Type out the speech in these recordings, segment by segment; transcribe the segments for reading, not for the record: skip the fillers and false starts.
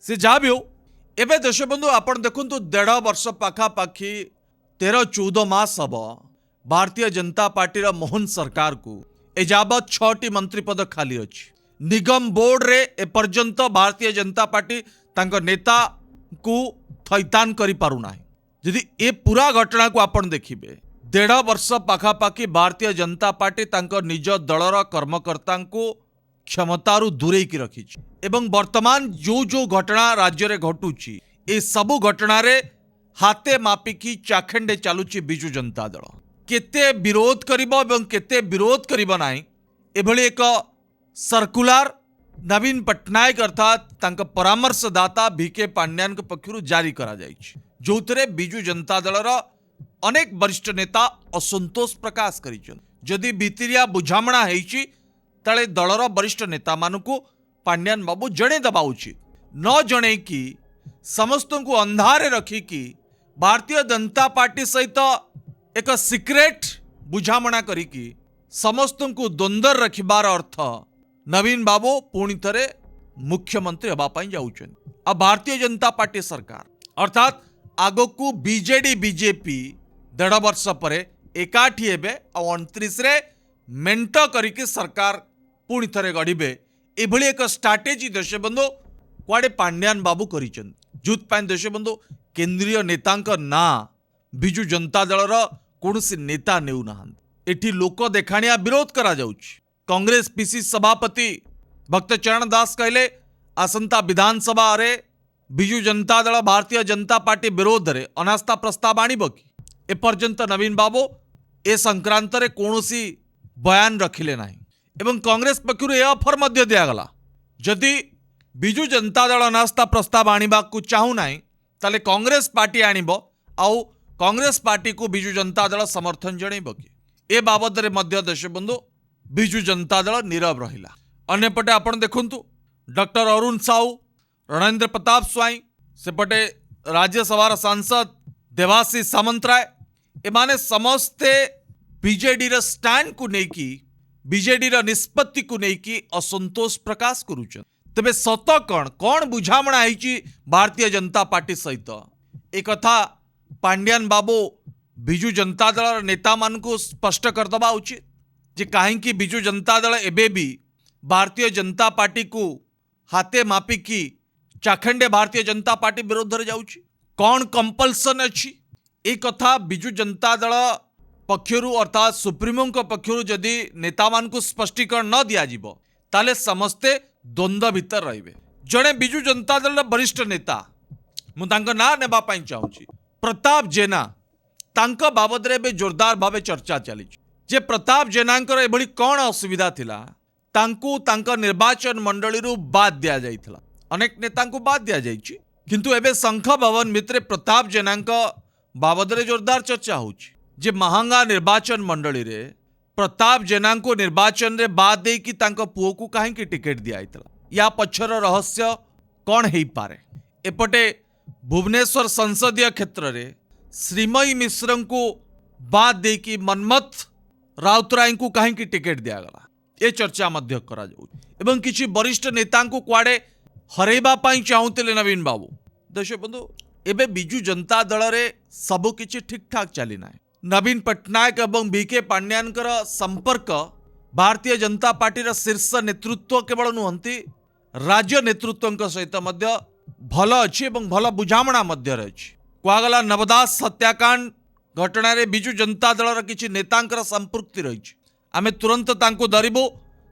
से जहाँ भी हो एवं देशबंधु आपण देखु 1.5 वर्ष पाखापाखि 13-14 मास हम भारतीय जनता पार्टी मोहन सरकार को एजावत 6टी मंत्री पद खाली अच्छी निगम बोर्ड रे एपर्यंत भारतीय जनता पार्टी तांको नेता को थैतान करि पारुना यदि ए पूरा घटना को आपण देखिबे 1.5 वर्ष पाखापाखि भारतीय जनता पार्टी तांको निज दलर कर्मकर्ता को क्षमतारू दूरे की रखी एवं वर्तमान जो घटना राज्य रे घटुची ए सबु घटना रे हाथे मापिकी चाखेंडे चालुची बिजु जनता दल केते विरोध करिबो एवं केते विरोध करिबो नाही एभली एक सर्कुलर नवीन पट्टनायक अर्थात तांका परामर्शदाता बीके पांड्यान के पक्षरु जारी करा जाइछि जोथरे बिजु जनता दलर अनेक वरिष्ठ नेता असंतोष प्रकाश करिछन जदि भितरिया बुझामणा हेछि तले दलर वरिष्ठ नेता मानकु पांड्यान बाबू जणे दबा उचित न जणे कि समस्त को अंधारे रखी कि भारतीय जनता पार्टी सहित एक सिक्रेट बुझामणा करिकी समस्त को द्वंद्व रखिबार अर्थ नवीन बाबू पुणी थरे मुख्यमंत्री हवा पाई जाउछन। अब भारतीय जनता पार्टी सरकार अर्थात आगकू बीजेडी बीजेपी 1.5 वर्ष पर एकाठी हेबे आ 29 रे मेंट करिकी सरकार पुणी थरे गढ़िबे एभली एक स्ट्राटेजी देशबंधु कुआडे पांड्यान बाबू करिछन जुत पाइन देशबंधु केंद्रीय नेतांक ना बिजु जनता दलर कोनसी नेता नेउ नाहन एठी लोक देखाणिया विरोध करा जाउछि। कांग्रेस पीसी सभापति भक्तचरण दास कहले आसंता विधानसभा रे बिजु जनता दल भारतीय जनता पार्टी विरोध रे अनास्था प्रस्ताव आनिब कि एपर्यंत नवीन बाबू ए संक्रांत रे कोनोसी बयान रखिले नाही एवं कांग्रेस पक्षरु ए ऑफर मध्य दियागला जदि बिजु जनता दल अनास्था प्रस्ताव आनिबा को चाहू नाही ताले कांग्रेस पार्टी आनिब आउ कांग्रेस पार्टी को बिजु जनता दल समर्थन जणैब कि ए बाबद रे मध्य देशबंधु बिजु जनता दल नीरव रहिला। अन्यपटे आपण देखंतु डॉक्टर अरुण साहू रणेंद्र प्रताप स्वाई सेपटे राज्यसभा सांसद देवाशीष सामंतराय एमाने समस्ते बीजेडी र स्टैंड को नेकी बीजेडी र निष्पत्ति को नेकी असंतोष प्रकाश करूछन तबे सत कौन बुझामणा हैची भारतीय जनता पार्टी सहित एक कथा पांड्यान बाबू बिजु जनता दल नेता मान को स्पष्ट करदबा उचित जे कहीं बिजु जनता दल एबे भी भारतीय जनता पार्टी को हाथे मापिकी चाखंडे भारतीय जनता पार्टी विरोध रे जाउछि कौन कंपल्सन अछि ए कथा बिजु जनता दल पक्षरु अर्थात सुप्रीमो पक्षरु जदि नेता मान को स्पष्टीकरण न दिया जिवो ताले समस्ते द्वंद्व भीतर रहिबे। जणे बिजु जनता दल वरिष्ठ नेता मु तांको ना नेबा पई चाहूछि प्रताप जेना तांको बाबद रे बे जोरदार भावे चर्चा चली जे प्रताप जेनांकर एभली कौन असुविधा थिला तांको तांको निर्वाचन मंडली रु बाद दिया जाइथिला अनेक नेता को बाद दिया जाइछि किंतु एबे संख भवन भितरे प्रताप जेनांक बाबद रे जोरदार चर्चा होछि जे महांगा निर्वाचन मंडली रे प्रताप जेना को निर्वाचन रे बाद दे कि तांको पुओ को काहे की टिकट दिया आइतला या पछर रहस्य कौन हेई पारे। एपटे भुवनेश्वर संसदीय क्षेत्र रे श्रीमयी मिश्र को बाद दे कि मनमथ राउतराय को काहे की टिकट दिया गला ए चर्चा मध्य करा जाउ एवं किछि वरिष्ठ नेता को कुआडे हरेबा पाई चाहूतिले नवीन बाबू देशबंधु एबे बिजु जनता दल रे सब किछि ठीक ठाक चली ना नवीन पट्टनायक एवं बीके पांड्यानकर संपर्क भारतीय जनता पार्टी रा शीर्ष नेतृत्व केवल नुहंती राज्य नेतृत्व सहित मध्य भल अच्छी एवं भल बुझामणा मध्य रही कुआगला नवदास हत्याकांड घटना रे बिजु जनता दल किछि नेतांकर संपृक्ति रही आमे तुरंत तांको धरिबो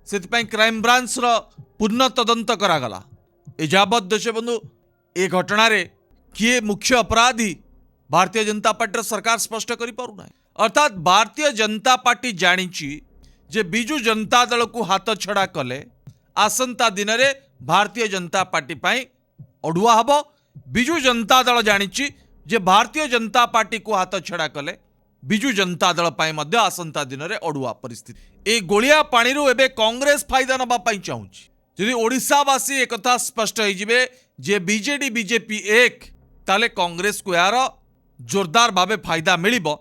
सेतिपई क्राइम ब्रांच रो पूर्ण तदंत करागला एजाबत देशबंधु ए घटना रे किए मुख्य अपराधी भारतीय जनता पार्टी सरकार स्पष्ट करि पारु ना अर्थात भारतीय जनता पार्टी जानिछि जे बिजु जनता दल को हाथ छड़ा कले आसंता दिन रे भारतीय जनता पार्टी पाई अडुआ हबो बिजु जनता दल जानिछि जे भारतीय जनता पार्टी को हाथ छड़ा कले बिजु जनता दल पाई मध्य आसंता दिन रे अडुआ परिस्थिति ए गोलिया पानी रो एबे कांग्रेस फायदा नबा पाई चाहुछि जदि ओडिशावासी एक कथा स्पष्ट हो जिवे जे बीजेडी बीजेपी एक ताले कांग्रेस को यार जोरदार भावे फायदा मिलिबो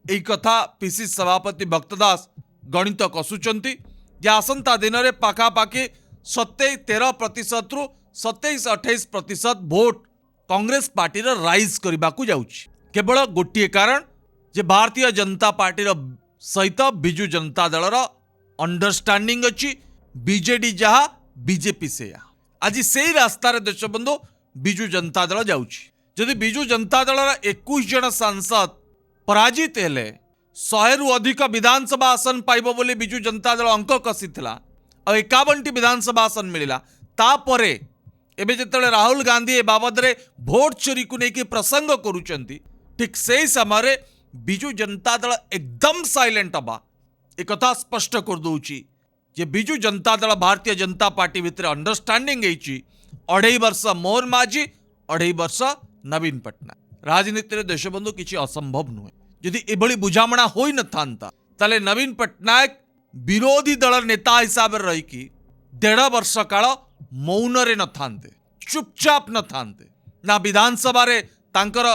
एई कथा पीसी सभापति भक्तदास गणित कसुचंती जे आसंता दिन रे पाखापाखि 13% रु 27-28% भोट कांग्रेस पार्टी राइज करने को जाउछि। केवल गोटे कारण जे भारतीय जनता पार्टी सहित बिजु जनता दल अंडरस्टैंडिंग अच्छी, बीजेडी जहा बीजेपी से आज से रास्तार देशबंधु बिजु जनता दल जाउछि। जदि बिजु जनता दल 21 जन सांसद पराजित हेले 100 रु अधिक विधानसभा आसन पाइब बोली बिजु जनता दल अंक कसिथिला और 51 विधानसभा आसन मिलिला। तापरे एबे जेतले राहुल गांधी ए बाबद रे भोट चोरी को लेकिन प्रसंग करूचंती, ठीक से समय बिजु जनता दल एकदम साइलेंट हबा एक कथा स्पष्ट कर दूची जे बिजु जनता दल भारतीय जनता पार्टी भितर अंडरस्टैंडिंग होईची। 2.5 वर्ष मोहन माझी 2.5 वर्ष नवीन पट्टनायक। राजनीति देशबंधु किसी असंभव नुहे। यदि एभली बुझामणा होई न थांता ताले नवीन पट्टनायक विरोधी दल नेता हिसाब से रही 1.5 वर्ष काल मौन रे न थांते, चुपचाप न थांते, ना विधानसभा रे तांकर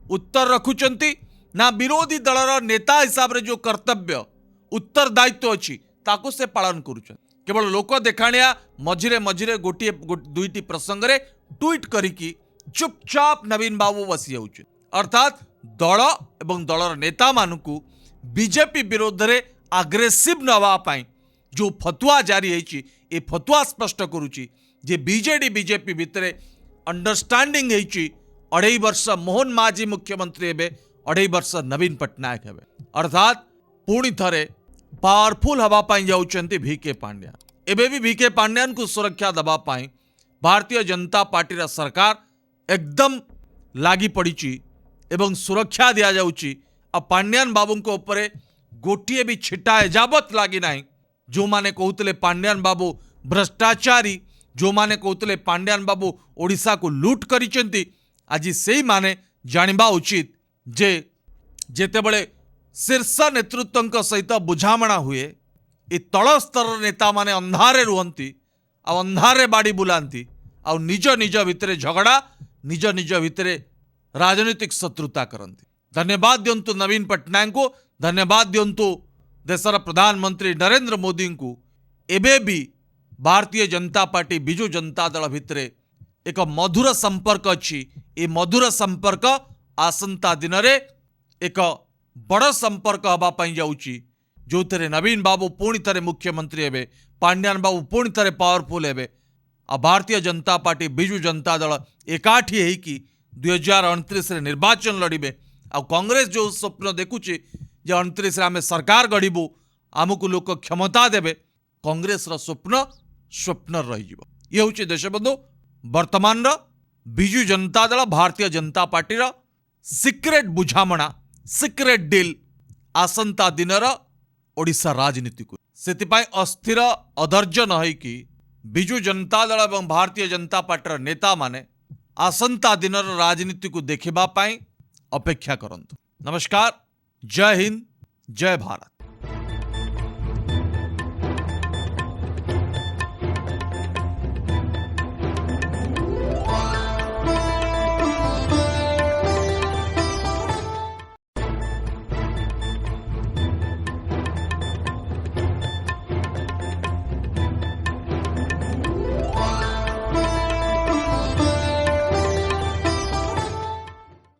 उत्तर रखुचंती, ना विरोधी दलर नेता हिसाब रे जो कर्तव्य उत्तरदायित्व अच्छी ताको से पालन करुछन। केवल लोक देखाणिया मझिरे मझिरे गोटे दुईटी प्रसंग रे ट्वीट करिकी चुपचाप नवीन बाबू बसी जाउछन। अर्थात दल एवं दलर नेता मानकू बीजेपी विरोध रे आग्रेसिव नवा पाई जो फतुआ जारी है, ये फतुआ स्पष्ट करुची जे बीजेडी बीजेपी भितर अंडरस्टैंडिंग है। 2.5 वर्ष मोहन माझी मुख्यमंत्री हेबे, 2.5 वर्ष नवीन पट्टनायक हेबे। अर्थात पुणी थरे पावरफुल हवा पाई जाउचंती वीके पांड्या। एबे भी वीके पांड्यान को सुरक्षा दबा पाई भारतीय जनता पार्टी रा सरकार एकदम लागी पड़ीची एवं सुरक्षा दिया जाउची। अब पांड्यान बाबू को ऊपर गोटे भी छिटा एजाबत लगी ना। जो माने कहते पांड्यान बाबू भ्रष्टाचारी, जो माने कहते पांड्यान बाबू ओडिशा को लूट करिसेंती, आज से माने जानिबा उचित जे जेतेबळे शीर्ष नेतृत्व सहित बुझामणा हुए ये तल स्तर नेता माने अंधारे रुहंती आ अंधारे बाड़ी बुलांती आ निज निज भितरे झगड़ा, निज निज भितरे राजनीतिक शत्रुता करती। धन्यवाद दियंतु नवीन पट्टनायक को, धन्यवाद दियंतु देशर प्रधानमंत्री नरेंद्र मोदी को। एबे भी भारतीय जनता पार्टी बिजु जनता दल भितरे एक मधुर संपर्क अच्छी। ये मधुर संपर्क आसंता दिन रे एक बड़ संपर्क हवापाई जाउची, जो थे नवीन बाबू पुणी थे मुख्यमंत्री हेबे, पांड्यान बाबू पुणी थे पावरफुल हेबे। आ भारतीय जनता पार्टी बिजु जनता दल एकाठी होइकी 2029 रे निर्वाचन लड़िबे। आ कांग्रेस जो स्वप्न देखुची जे 29 रे आमे सरकार गढ़िबू, आमको लोक क्षमता देबे, कांग्रेस रा स्वप्न रही जीवो। ये होची देशबंधु वर्तमान बिजु जनता दल भारतीय जनता पार्टी रा सिक्रेट बुझामणा, सिक्रेट डील आसंता दिनर ओडिशा राजनीति को। सेतिपाई अस्थिर अधैर्य न होइकी बिजु जनता दल एवं भारतीय जनता पार्टी नेता माने आसंता दिनर राजनीति को देखिबा पाई अपेक्षा करंतु। नमस्कार, जय हिंद, जय भारत।